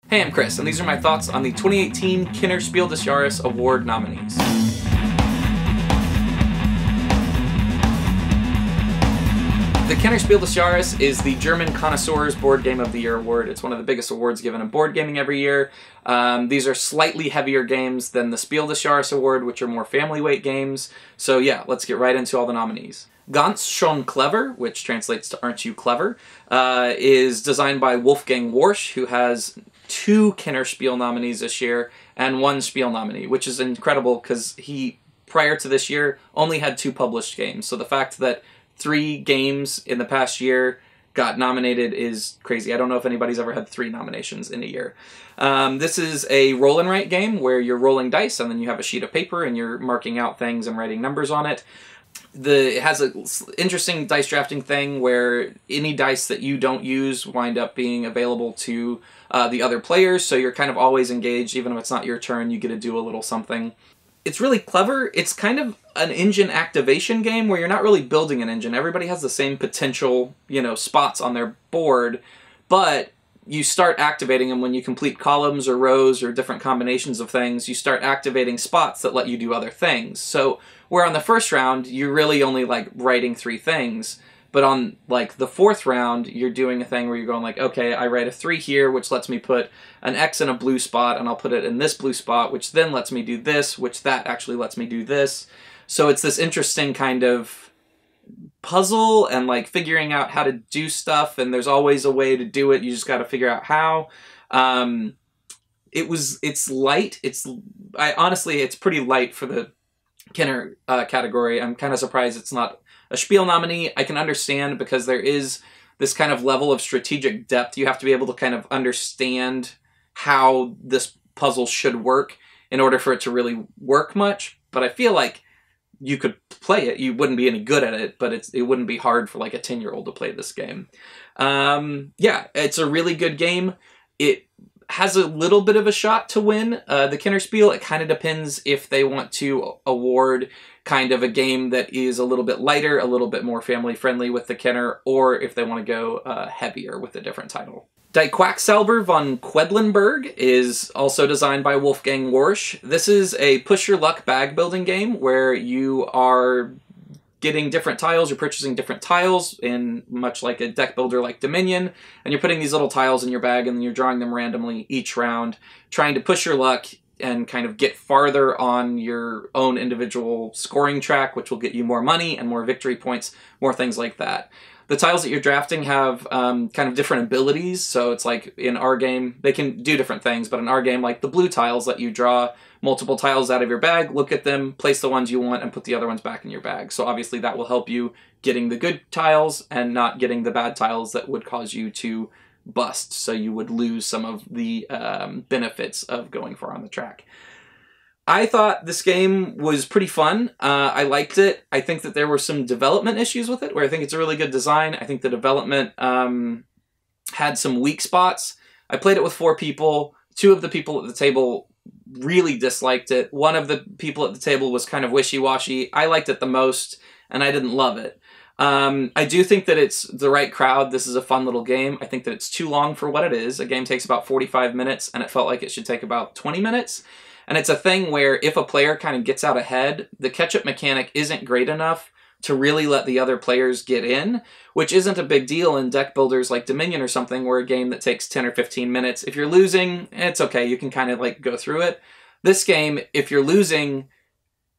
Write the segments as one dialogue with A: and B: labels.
A: Hey, I'm Chris, and these are my thoughts on the 2018 Kennerspiel des Jahres Award nominees. The Kennerspiel des Jahres is the German Connoisseur's Board Game of the Year award. It's one of the biggest awards given in board gaming every year. These are slightly heavier games than the Spiel des Jahres award, which are more family weight games. So yeah, let's get right into all the nominees. Ganz Schon clever, which translates to Aren't You Clever, is designed by Wolfgang Warsch, who has 2 Kennerspiel nominees this year and 1 Spiel nominee, which is incredible because he, prior to this year, only had 2 published games. So the fact that 3 games in the past year got nominated is crazy. I don't know if anybody's ever had 3 nominations in a year. This is a roll and write game where you're rolling dice and then you have a sheet of paper and you're marking out things and writing numbers on it. It has an interesting dice drafting thing where any dice that you don't use wind up being available to the other players, so you're kind of always engaged. Even if it's not your turn, you get to do a little something. It's really clever. It's kind of an engine activation game where you're not really building an engine. Everybody has the same potential, spots on their board, but you start activating them when you complete columns or rows or different combinations of things. You start activating spots that let you do other things. So where on the first round, you're really only writing 3 things, but on the 4th round, you're doing a thing where you're going okay, I write a 3 here, which lets me put an X in a blue spot, and I'll put it in this blue spot, which then lets me do this, which that actually lets me do this. So it's this interesting kind of puzzle and figuring out how to do stuff, and there's always a way to do it. You just got to figure out how. It's light. Honestly, it's pretty light for the Kenner category. I'm kind of surprised it's not a Spiel nominee. I can understand because there is this kind of level of strategic depth. You have to be able to kind of understand how this puzzle should work in order for it to really work much. But I feel like you could play it. You wouldn't be any good at it, but it wouldn't be hard for a 10-year-old to play this game. Yeah, it's a really good game. It has a little bit of a shot to win the Kennerspiel. It kind of depends if they want to award kind of a game that is a little bit lighter, a little bit more family-friendly with the Kenner, or if they want to go heavier with a different title. Die Quacksalber von Quedlinburg is also designed by Wolfgang Warsch. This is a push-your-luck bag-building game where you are getting different tiles, you're purchasing different tiles in much like a deck builder like Dominion, and you're putting these little tiles in your bag and then you're drawing them randomly each round, trying to push your luck and kind of get farther on your own individual scoring track, which will get you more money and more victory points, more things like that. The tiles that you're drafting have kind of different abilities, so it's in our game, they can do different things, but in our game, the blue tiles let you draw multiple tiles out of your bag, look at them, place the ones you want, and put the other ones back in your bag. So obviously that will help you getting the good tiles and not getting the bad tiles that would cause you to bust, so you would lose some of the benefits of going far on the track. I thought this game was pretty fun. I liked it. I think that there were some development issues with it, where I think it's a really good design. I think the development had some weak spots. I played it with 4 people. 2 of the people at the table really disliked it. 1 of the people at the table was kind of wishy-washy. I liked it the most, and I didn't love it. I do think that it's the right crowd. This is a fun little game. I think that it's too long for what it is. A game takes about 45 minutes, and it felt like it should take about 20 minutes. And it's a thing where if a player kind of gets out ahead, the catch-up mechanic isn't great enough to really let the other players get in, which isn't a big deal in deck builders like Dominion or something, where a game that takes 10 or 15 minutes, if you're losing, it's okay. You can kind of go through it. This game, if you're losing,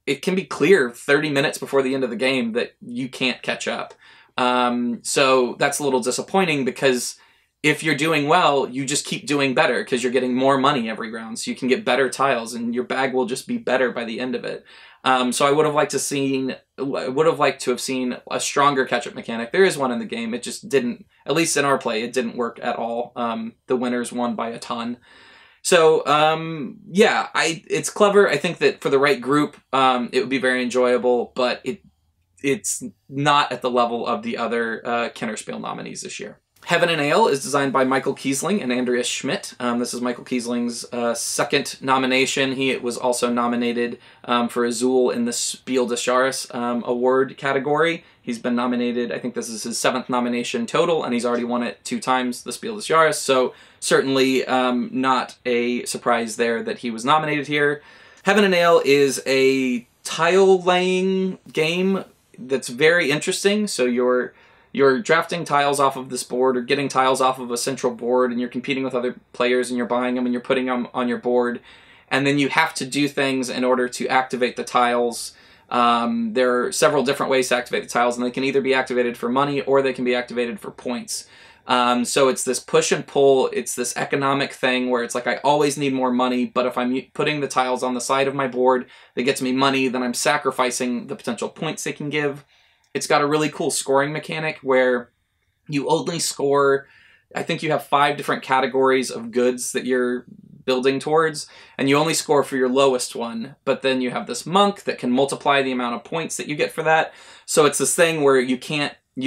A: it can be clear 30 minutes before the end of the game that you can't catch up. So that's a little disappointing because if you're doing well, you just keep doing better because you're getting more money every round. So you can get better tiles and your bag will just be better by the end of it. So I would have liked to have seen a stronger catch-up mechanic. There is one in the game. It just didn't, at least in our play, it didn't work at all. The winners won by a ton. So, yeah, it's clever. I think that for the right group, it would be very enjoyable, but it's not at the level of the other Kennerspiel nominees this year. Heaven and Ale is designed by Michael Kiesling and Andreas Schmidt. This is Michael Kiesling's second nomination. He was also nominated for Azul in the Spiel des Jahres award category. He's been nominated, I think this is his 7th nomination total, and he's already won it 2 times, the Spiel des Jahres, so certainly not a surprise there that he was nominated here. Heaven and Ale is a tile-laying game that's very interesting. So you're drafting tiles off of this board or getting tiles off of a central board, and you're competing with other players, and you're buying them and you're putting them on your board. And then you have to do things in order to activate the tiles. There are several different ways to activate the tiles, and they can either be activated for money or they can be activated for points. So it's this push and pull, it's this economic thing where it's like I always need more money, but if I'm putting the tiles on the side of my board that gets me money, then I'm sacrificing the potential points they can give. It's got a really cool scoring mechanic where you only score, I think you have 5 different categories of goods that you're building towards, and you only score for your lowest one, but then you have this monk that can multiply the amount of points that you get for that. So it's this thing where you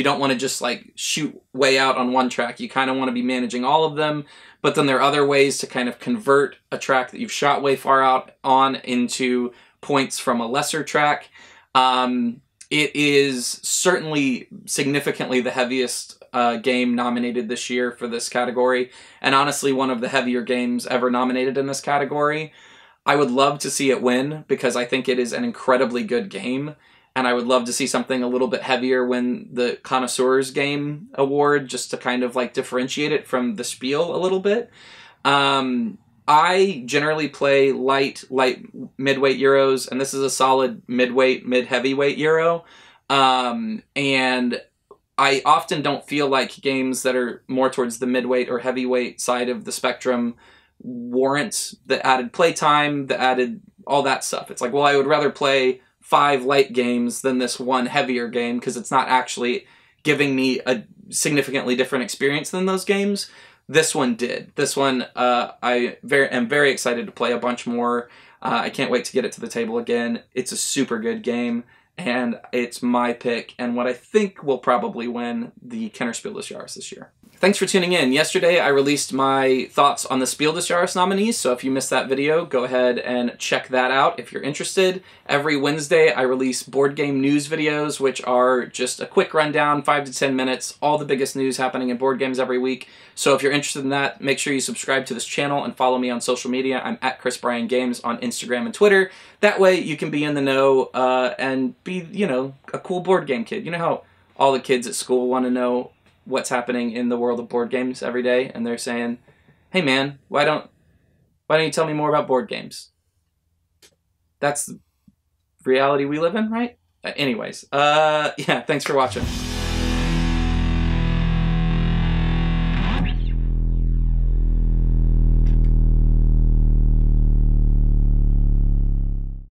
A: don't want to just like shoot way out on one track. You kind of want to be managing all of them, but then there are other ways to kind of convert a track that you've shot way far out on into points from a lesser track. It is certainly significantly the heaviest game nominated this year for this category, and honestly one of the heavier games ever nominated in this category. I would love to see it win because I think it is an incredibly good game, and I would love to see something a little bit heavier win the Connoisseur's Game Award, just to kind of like differentiate it from the Spiel a little bit. I generally play light midweight Euros, and this is a solid midweight, mid-heavyweight Euro. And I often don't feel like games that are more towards the midweight or heavyweight side of the spectrum warrant the added playtime, the added all that stuff. It's like, well, I would rather play 5 light games than this one heavier game because it's not actually giving me a significantly different experience than those games. This one did. This one, I am very excited to play a bunch more. I can't wait to get it to the table again. It's a super good game, and it's my pick, and what I think will probably win the Kennerspiel des Jahres this year. Thanks for tuning in. Yesterday, I released my thoughts on the Spiel des Jahres nominees, so if you missed that video, go ahead and check that out if you're interested. Every Wednesday, I release board game news videos, which are just a quick rundown, 5 to 10 minutes, all the biggest news happening in board games every week. So if you're interested in that, make sure you subscribe to this channel and follow me on social media. I'm at Chris Bryan Games on Instagram and Twitter. That way, you can be in the know and be, you know, a cool board game kid. You know how all the kids at school want to know what's happening in the world of board games every day, and they're saying, hey man, why don't you tell me more about board games? That's the reality we live in, right? Anyways, yeah, thanks for watching.